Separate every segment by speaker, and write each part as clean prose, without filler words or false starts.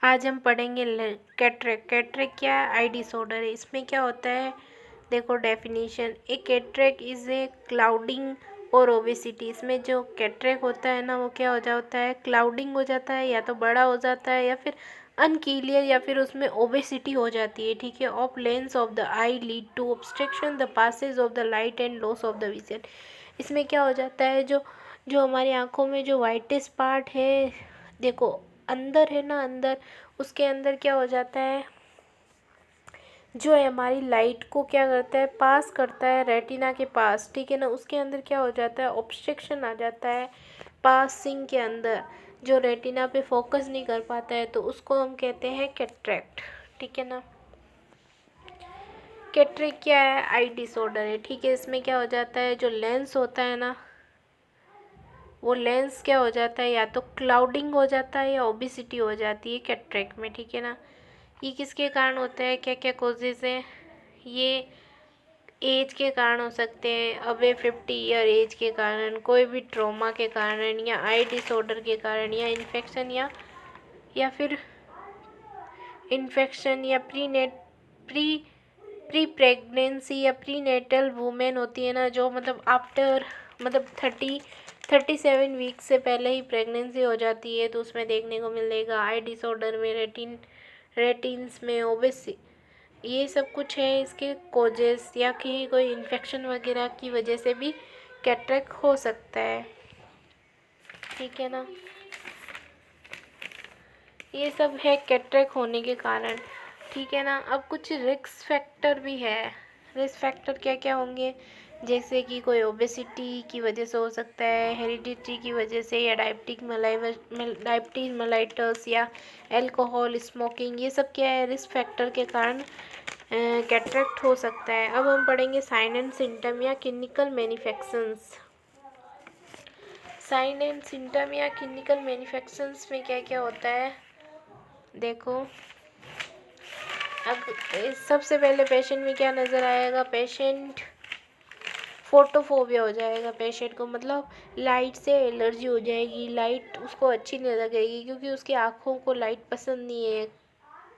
Speaker 1: आज हम पढ़ेंगे कैटरेक्ट। कैटरेक्ट क्या है? आई डिसऑर्डर है। इसमें क्या होता है, देखो definition. A cataract is a clouding और ओबेसिटी। इसमें जो कैटरेक्ट होता है ना, वो क्या हो जाता है, क्लाउडिंग हो जाता है, या तो बड़ा हो जाता है, या फिर अनक्लियर, या फिर उसमें ओबेसिटी हो जाती है। ठीक है। Of lens of the eye lead to obstruction the passage of the light and loss of the vision. इसमें क्या हो जाता है, जो जो हमारी आंखों में जो वाइटेस्ट पार्ट है, देखो अंदर है ना, अंदर उसके अंदर क्या हो जाता है, जो है हमारी लाइट को क्या करता है, पास करता है रेटिना के पास। ठीक है ना। उसके अंदर क्या हो जाता है, ऑब्स्ट्रक्शन आ जाता है पासिंग के अंदर, जो रेटिना पे फोकस नहीं कर पाता है, तो उसको हम कहते हैं कैटरेक्ट। ठीक है ना। कैटरेक्ट क्या है? आई डिसऑर्डर है। ठीक है। इसमें क्या हो जाता है, जो लेंस होता है ना, वो लेंस क्या हो जाता है, या तो क्लाउडिंग हो जाता है या ओबिसिटी हो जाती है कैटरेक्ट में। ठीक है ना। ये किसके कारण होता है, क्या क्या कॉजेज़ हैं? ये एज के कारण हो सकते हैं, अबे 50 ईयर एज के कारण, कोई भी ट्रॉमा के कारण, या आई डिसऑर्डर के कारण, या इन्फेक्शन, या फिर इन्फेक्शन, या प्री प्री प्रेगनेंसी या प्री नेटल वुमेन होती है ना, जो मतलब आफ्टर मतलब 37 वीक से पहले ही प्रेगनेंसी हो जाती है, तो उसमें देखने को मिलेगा। आई डिसऑर्डर में रेटिन्स में ओबेसी, ये सब कुछ है इसके कोजेस, या कि कोई इन्फेक्शन वगैरह की वजह से भी कैटरेक्ट हो सकता है। ठीक है ना। ये सब है कैटरेक्ट होने के कारण। ठीक है ना। अब कुछ रिस्क फैक्टर भी है। रिस्क फैक्टर क्या क्या होंगे, जैसे कि कोई ओबेसिटी की वजह से हो सकता है, हेरिडिटी की वजह से, या डायबिटीज मेलाइटस, या अल्कोहल स्मोकिंग। ये सब क्या है, रिस्क फैक्टर के कारण कैटरेक्ट हो सकता है। अब हम पढ़ेंगे साइन एंड सिम्टम या clinical manifestations. Sign and symptom या क्लिनिकल मैनिफेस्टेशंस में क्या क्या होता है, देखो। अब सबसे पहले पेशेंट में क्या नज़र आएगा, पेशेंट फोटोफोबिया हो जाएगा पेशेंट को, मतलब लाइट से एलर्जी हो जाएगी, लाइट उसको अच्छी नहीं लगेगी, क्योंकि उसकी आँखों को लाइट पसंद नहीं है,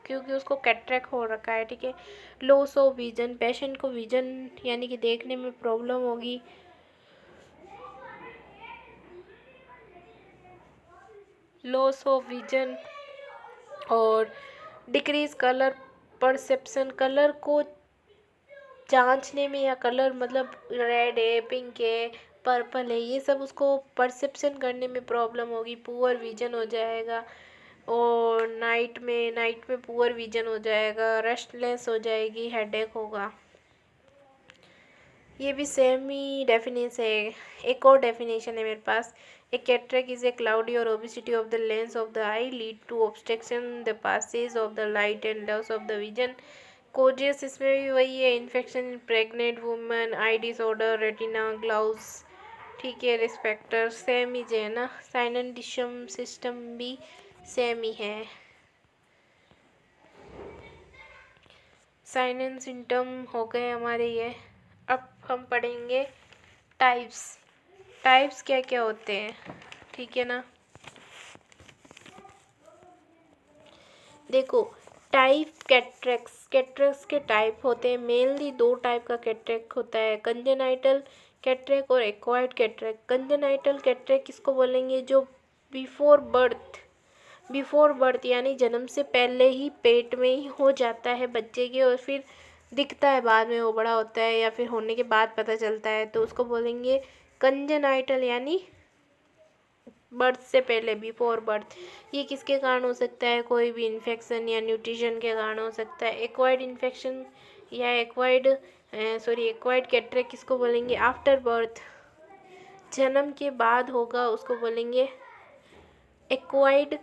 Speaker 1: क्योंकि उसको कैटरेक्ट हो रखा है। ठीक है। लॉस ऑफ विजन, पेशेंट को विजन यानी कि देखने में प्रॉब्लम होगी। लॉस ऑफ विजन और डिक्रीज कलर परसेप्शन, कलर को जांचने में, या कलर मतलब रेड है, पिंक है, पर्पल है, ये सब उसको परसेप्शन करने में प्रॉब्लम होगी। पुअर विजन हो जाएगा, और नाइट में पुअर विजन हो जाएगा, रेस्टलेस हो जाएगी, हेडेक होगा। ये भी सेम ही डेफिनेशन है। एक और डेफिनेशन है मेरे पास। A cataract is a cloudy or opacity of the lens of the eye lead to obstruction the passage of the light and loss of the vision. Causes इसमें भी वही है, infection in pregnant women, eye disorder, retina, glaucoma. ठीक है। रिस्पेक्टर same ही है ना। साइनेंटिशम system भी same ही है। साइन एंड सिम्टम हो गए हमारे ये। अब हम पढ़ेंगे टाइप्स। टाइप्स क्या क्या होते हैं, ठीक है ना। देखो कैटरेक्स के टाइप होते हैं, मेनली दो टाइप का कैटरेक्ट होता है, कंजेनाइटल कैटरेक्ट और एक्वायर्ड कैटरेक्ट। कंजेनाइटल कैटरेक्ट किसको बोलेंगे, जो बिफोर बर्थ यानी जन्म से पहले ही पेट में ही हो जाता है बच्चे के, और फिर दिखता है बाद में वो बड़ा होता है, या फिर होने के बाद पता चलता है, तो उसको बोलेंगे कंजेनाइटल, यानी बर्थ से पहले, बिफोर बर्थ। ये किसके कारण हो सकता है, कोई भी इन्फेक्शन या न्यूट्रिशन के कारण हो सकता है। एक्वायर्ड इन्फेक्शन या एक्वायर्ड कैटरेक्ट किसको बोलेंगे, आफ्टर बर्थ, जन्म के बाद होगा, उसको बोलेंगे एक्वायर्ड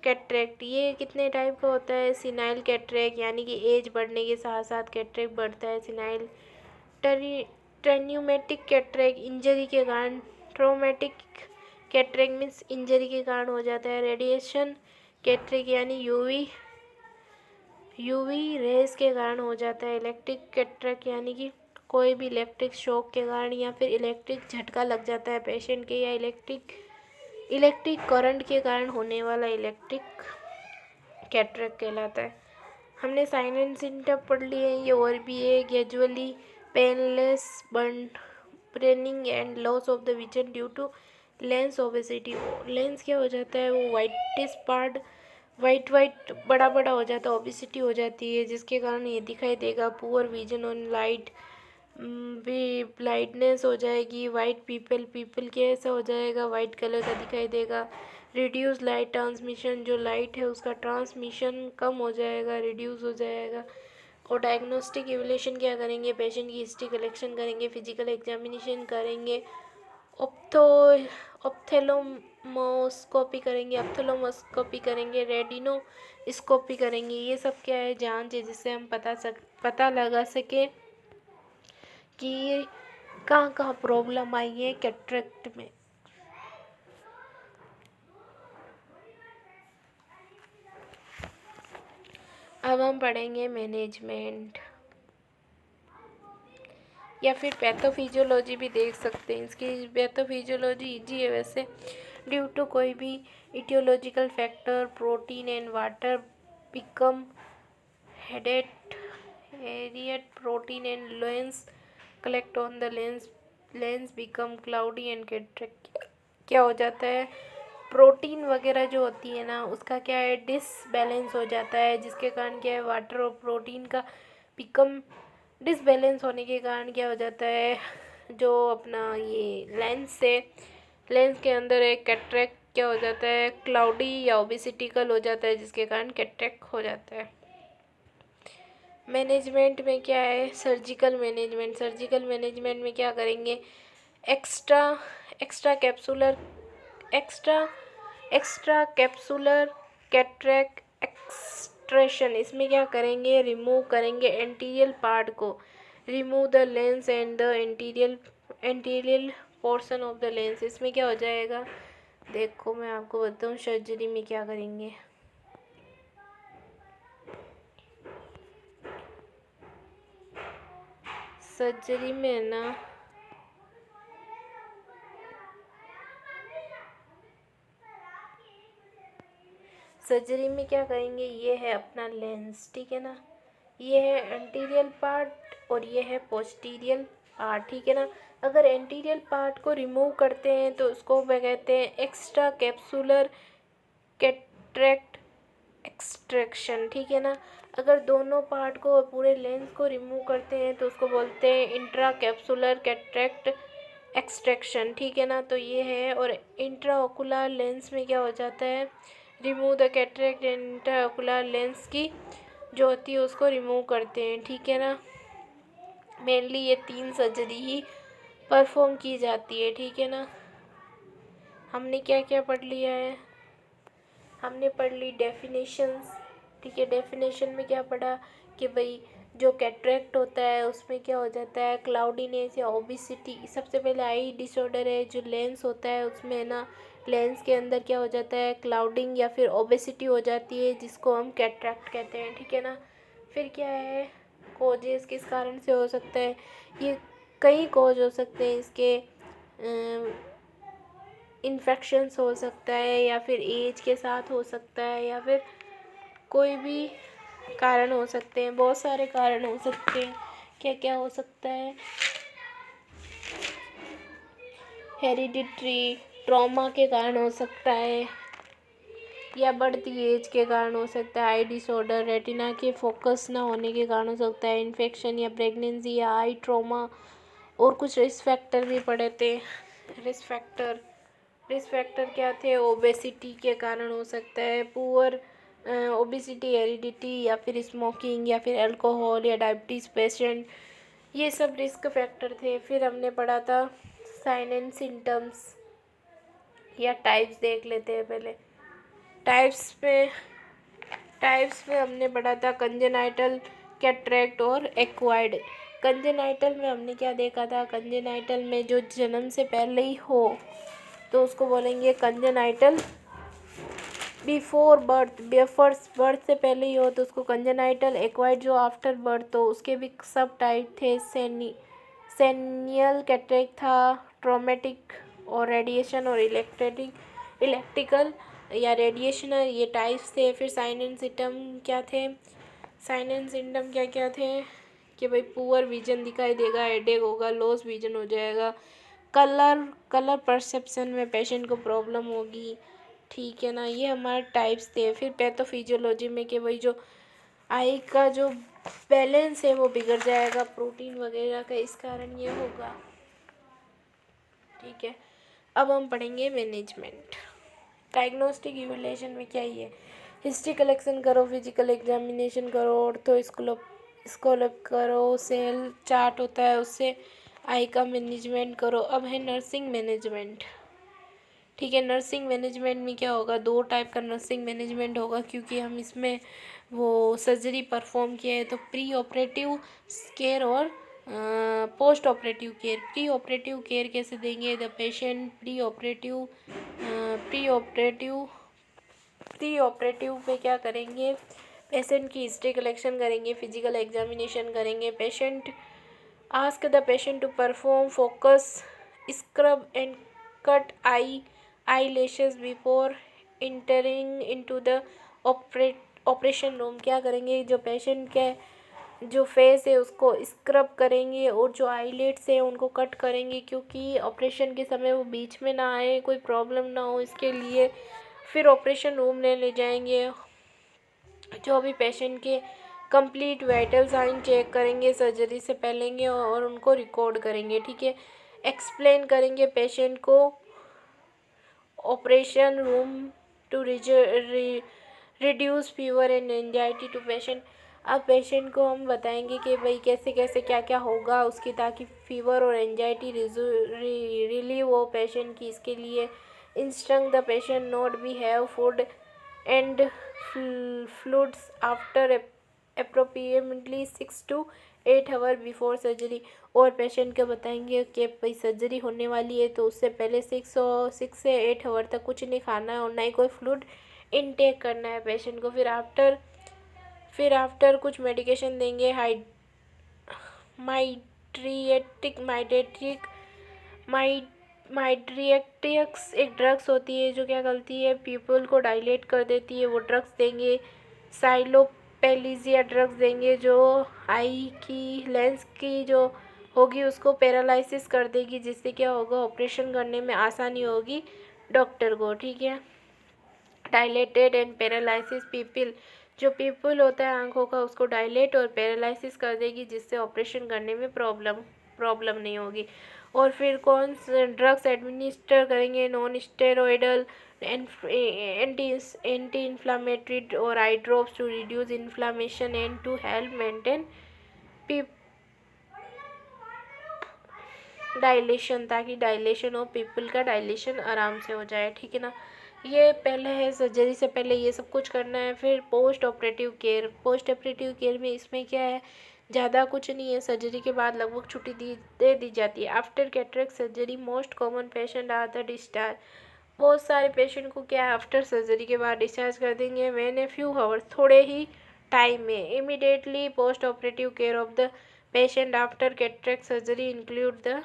Speaker 1: कैटरेक्ट। ये कितने टाइप का होता है, सिनाइल कैटरेक्ट, यानी कि एज बढ़ने के साथ साथ कैटरेक्ट बढ़ता है, सिनाइल। ट्रेन्यूमेटिक कैटरेक्ट, इंजरी के कारण। ट्रोमेटिक कैटरेक्ट मीन्स इंजरी के कारण हो जाता है। रेडिएशन कैटरेक्ट यानी यूवी रेस के कारण हो जाता है। इलेक्ट्रिक कैटरेक्ट यानी कि कोई भी इलेक्ट्रिक शॉक के कारण, या फिर इलेक्ट्रिक झटका लग जाता है पेशेंट के, या इलेक्ट्रिक करंट के कारण होने वाला इलेक्ट्रिक कैटरेक्ट कहलाता है। हमने साइन एंड सिम्टम पढ़ लिए हैं, ये और भी है। Gradually painless blurring and loss of the vision due to lens opacity. Lens क्या हो जाता है, वो वाइटिस पार्ट वाइट बड़ा बड़ा हो जाता है, ओबेसिटी हो जाती है, जिसके कारण ये दिखाई देगा। पुअर विजन ऑन लाइट, भी ब्लाइंडनेस हो जाएगी। वाइट पीपल कैसा हो जाएगा, वाइट कलर का दिखाई देगा। रिड्यूस लाइट ट्रांसमिशन, जो लाइट है उसका ट्रांसमिशन कम हो जाएगा, रिड्यूस हो जाएगा। और डायग्नोस्टिक इवैल्यूएशन क्या करेंगे, पेशेंट की हिस्ट्री कलेक्शन करेंगे, फिजिकल एग्जामिनेशन करेंगे, ऑप्थेल्मोस्कोपी करेंगे, ऑप्थेल्मोस्कोपी करेंगे, रेटिनोस्कोपी करेंगे। ये सब क्या है, जांच है, जिससे हम पता लगा सके कि कहाँ कहाँ प्रॉब्लम आई है कैटरेक्ट में। अब हम पढ़ेंगे मैनेजमेंट, या फिर पैथोफिजियोलॉजी भी देख सकते हैं। इसकी पैथोफिजियोलॉजी इजी है वैसे। ड्यू टू कोई भी aetiological factor, protein and water become Harriet protein and lens collect on the lens become cloudy and cataract. क्या हो जाता है, प्रोटीन वगैरह जो होती है ना, उसका क्या है, डिसबैलेंस हो जाता है, जिसके कारण क्या है, वाटर और प्रोटीन का बिकम डिसबैलेंस होने के कारण क्या हो जाता है, जो अपना ये लेंस के अंदर एक कैटरेक्ट क्या हो जाता है, क्लाउडी या ओबेसिटिकल हो जाता है, जिसके कारण कैटरेक्ट हो जाता है। मैनेजमेंट में क्या है, सर्जिकल मैनेजमेंट में क्या करेंगे, एक्स्ट्रा कैप्सुलर कैटरेक्ट एक्सट्रेशन। इसमें क्या करेंगे, रिमूव करेंगे एंटीरियल पार्ट को, remove the lens and the एंटीरियल portion of the lens. इसमें क्या हो जाएगा, देखो मैं आपको बताऊँ सर्जरी में क्या करेंगे। सर्जरी में ना सर्जरी में क्या करेंगे, ये है अपना लेंस, ठीक है ना, ये है एंटीरियल पार्ट और ये है पोस्टीरियल पार्ट, ठीक है ना। अगर एंटीरियल पार्ट को रिमूव करते हैं तो उसको क्या कहते हैं, एक्स्ट्रा कैप्सुलर कैटरेक्ट एक्सट्रैक्शन, ठीक है ना। अगर दोनों पार्ट को, पूरे लेंस को रिमूव करते हैं तो उसको बोलते हैं इंट्रा कैप्सुलर कैटरेक्ट एक्सट्रैक्शन, ठीक है ना। तो ये है। और इंट्रा ओकुलर लेंस में क्या हो जाता है, remove the cataract, intra ocular lens की जो होती है उसको रिमूव करते हैं, ठीक है ना। मेनली ये 3 सर्जरी ही परफॉर्म की जाती है, ठीक है ना। हमने क्या क्या पढ़ लिया है, हमने पढ़ ली डेफिनेशंस, ठीक है। डेफिनेशन में क्या पढ़ा कि भाई जो कैटरेक्ट होता है उसमें क्या हो जाता है, क्लाउडीनेस या ओबेसिटी। सबसे पहले आई डिसऑर्डर है, जो लेंस होता है उसमें ना, लेंस के अंदर क्या हो जाता है, क्लाउडिंग या फिर ओबेसिटी हो जाती है, जिसको हम कैटरेक्ट कहते हैं, ठीक है ना। फिर क्या है, कोजेस किस कारण से हो सकता है, ये कई कोज हो सकते हैं इसके। इन्फेक्शंस हो सकता है, या फिर एज के साथ हो सकता है, या फिर कोई भी कारण हो सकते हैं, बहुत सारे कारण हो सकते हैं। क्या क्या हो सकता है, हेरिडिटरी ट्रॉमा के कारण हो सकता है, या बढ़ती एज के कारण हो सकता है, आई डिसऑर्डर, रेटिना के फोकस ना होने के कारण हो सकता है, इन्फेक्शन या प्रेगनेंसी या आई ट्रॉमा। और कुछ रिस्क फैक्टर भी पढ़े थे। रिस्क फैक्टर क्या थे, ओबेसिटी के कारण हो सकता है, पुअर ओबेसिटी, हेरिडिटी, या फिर स्मोकिंग, या फिर अल्कोहल या डायबिटीज़ पेशेंट, ये सब रिस्क फैक्टर थे। फिर हमने पढ़ा था साइन एंड सिम्टम्स या टाइप्स, देख लेते हैं पहले। टाइप्स में हमने पढ़ा था कंजेनाइटल, कैटरेक्ट और एक्वायर्ड। कंजेनाइटल में हमने क्या देखा था, कंजेनाइटल में जो जन्म से पहले ही हो तो उसको बोलेंगे कंजेनाइटल। बिफोर बर्थ, बर्थ से पहले ही हो तो उसको कंजेनाइटल। एक्वायर्ड जो आफ्टर बर्थ हो, उसके भी सब टाइप थे। सेनियल कैटरेक्ट था, ट्रॉमेटिक और रेडिएशन और इलेक्ट्रिकल या रेडिएशनल, ये टाइप्स थे। फिर साइन एंड सिम्टम क्या थे, साइन एंड सिम्टम क्या क्या थे कि भाई पुअर विजन दिखाई देगा, हेडेक होगा, लॉस विजन हो जाएगा, कलर कलर परसेप्शन में पेशेंट को प्रॉब्लम होगी, ठीक है ना। ये हमारे टाइप्स थे। फिर पैथोफिजियोलॉजी में कि भाई जो आई का जो बैलेंस है वो बिगड़ जाएगा प्रोटीन वगैरह का, इस कारण ये होगा, ठीक है। अब हम पढ़ेंगे मैनेजमेंट। डायग्नोस्टिक इवैल्यूएशन में क्या ही है, हिस्ट्री कलेक्शन करो, फिजिकल एग्जामिनेशन करो, ऑर्थो स्कोलप करो, सेल चार्ट होता है उससे आई का मैनेजमेंट करो। अब है नर्सिंग मैनेजमेंट, ठीक है। नर्सिंग मैनेजमेंट में क्या होगा, दो टाइप का नर्सिंग मैनेजमेंट होगा, क्योंकि हम इसमें वो सर्जरी परफॉर्म किया है, तो प्री ऑपरेटिव केयर और post operative care. Pre operative care कैसे देंगे, द पेशेंट प्री ऑपरेटिव पे क्या करेंगे, पेशेंट की हिस्ट्री कलेक्शन करेंगे, फिजिकल एग्जामिनेशन करेंगे, patient ask the patient to perform focus scrub and cut eyelashes before entering into the operation room. क्या करेंगे, जो पेशेंट के जो फेस है उसको स्क्रब करेंगे और जो आईलेट्स है उनको कट करेंगे, क्योंकि ऑपरेशन के समय वो बीच में ना आए, कोई प्रॉब्लम ना हो इसके लिए। फिर ऑपरेशन रूम में ले जाएंगे, जो भी पेशेंट के कंप्लीट वाइटल साइन चेक करेंगे सर्जरी से पहले और उनको रिकॉर्ड करेंगे, ठीक है। एक्सप्लेन करेंगे पेशेंट को operation room to reduce fever and anxiety to patient. अब पेशेंट को हम बताएंगे कि भाई कैसे कैसे क्या क्या होगा उसकी, ताकि फीवर और एंजाइटी रिलीव हो पेशेंट की। इसके लिए instruct the patient not be have food and fluids after appropriately 6 to 8 hours before surgery. और पेशेंट को बताएंगे कि भाई सर्जरी होने वाली है तो उससे पहले 6 से 8 आवर तक कुछ नहीं खाना है और ना ही कोई फ्लूइड इनटेक करना है पेशेंट को। फिर आफ्टर कुछ मेडिकेशन देंगे, माइड्रिएटिक्स एक ड्रग्स होती है जो क्या करती है, पीपल को डायलेट कर देती है, वो ड्रग्स देंगे। साइलोपेलिजिया ड्रग्स देंगे जो आई की लेंस की जो होगी उसको पैरालिसिस कर देगी, जिससे क्या होगा, ऑपरेशन करने में आसानी होगी डॉक्टर को, ठीक है। डायलेटेड एंड पैरालिसिस पीपल, जो पीपल होता है आंखों का उसको डायलेट और पैरालिसिस कर देगी, जिससे ऑपरेशन करने में प्रॉब्लम नहीं होगी। और फिर कौन से ड्रग्स एडमिनिस्टर करेंगे, नॉन स्टेरॉइडल एंटी इन्फ्लामेटरी और eye drops to reduce inflammation and to help maintain dilation, ताकि डायलेशन हो, पीपल का डायलेशन आराम से हो जाए, ठीक है ना। ये पहले है सर्जरी से पहले ये सब कुछ करना है। फिर पोस्ट ऑपरेटिव केयर में इसमें क्या है, ज़्यादा कुछ नहीं है। सर्जरी के बाद लगभग छुट्टी दे दी जाती है। After cataract surgery most common patient are the discharge. बहुत सारे पेशेंट को क्या है, आफ्टर सर्जरी के बाद डिस्चार्ज कर देंगे व्हेन ए फ्यू आवर्स, थोड़े ही टाइम में। Immediately post operative care of the patient after cataract surgery include the,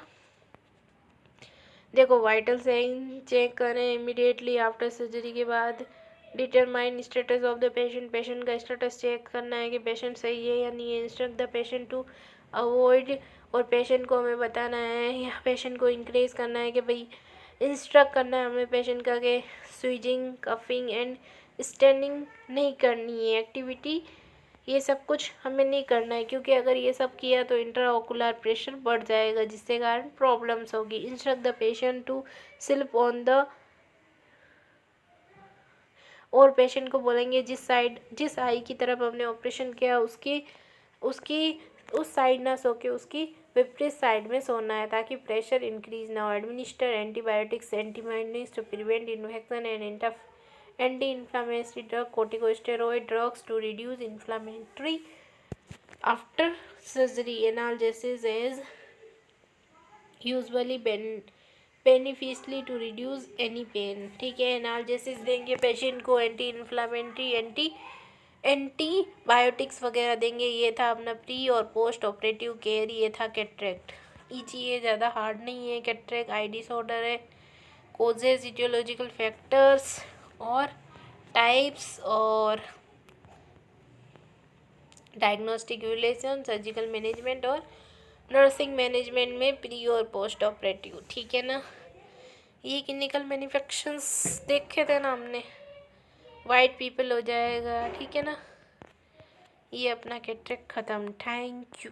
Speaker 1: देखो वाइटल साइन चेक करें इमीडिएटली आफ्टर सर्जरी के बाद। Determine status of the patient का स्टेटस चेक करना है कि पेशेंट सही है या नहीं है। Instruct the patient to avoid, और पेशेंट को हमें बताना है या पेशेंट को इंक्रेज करना है कि भाई इंस्ट्रक्ट करना है हमें पेशेंट का कि स्विजिंग, कफिंग एंड स्टैंडिंग नहीं करनी है एक्टिविटी, ये सब कुछ हमें नहीं करना है, क्योंकि अगर ये सब किया तो इंट्राओकुलर प्रेशर बढ़ जाएगा, जिससे कारण प्रॉब्लम्स होगी। Instruct the patient to slip on the, और पेशेंट को बोलेंगे जिस आई की तरफ हमने ऑपरेशन किया उसकी उस साइड ना सो के उसकी विपरीत साइड में सोना है, ताकि प्रेशर इंक्रीज ना हो। Administer antibiotics to prevent infection and anti-inflammatory drug, corticosteroid drugs to reduce inflammatory after surgery. Analgesics is usually beneficially to reduce any pain, ठीक है। एनाल्जेसिस देंगे पेशेंट को, एंटी इन्फ्लामेटरी एंटीबायोटिक्स वगैरह देंगे। ये था अपना प्री और पोस्ट ऑपरेटिव केयर, ये था कैटरेक्ट। ईजी है, ज़्यादा हार्ड नहीं है। कैटरेक्ट आई डिसऑर्डर है, कोजेज, इटियोलॉजिकल फैक्टर्स और टाइप्स और डायग्नोस्टिक इवैल्यूएशन, सर्जिकल मैनेजमेंट और नर्सिंग मैनेजमेंट में प्री और पोस्ट ऑपरेटिव, ठीक है ना। ये क्लिनिकल मैन्युफैक्चर्स देखे थे ना हमने, वाइट पीपल हो जाएगा, ठीक है ना। ये अपना कैटरेक्ट ख़त्म। Thank you.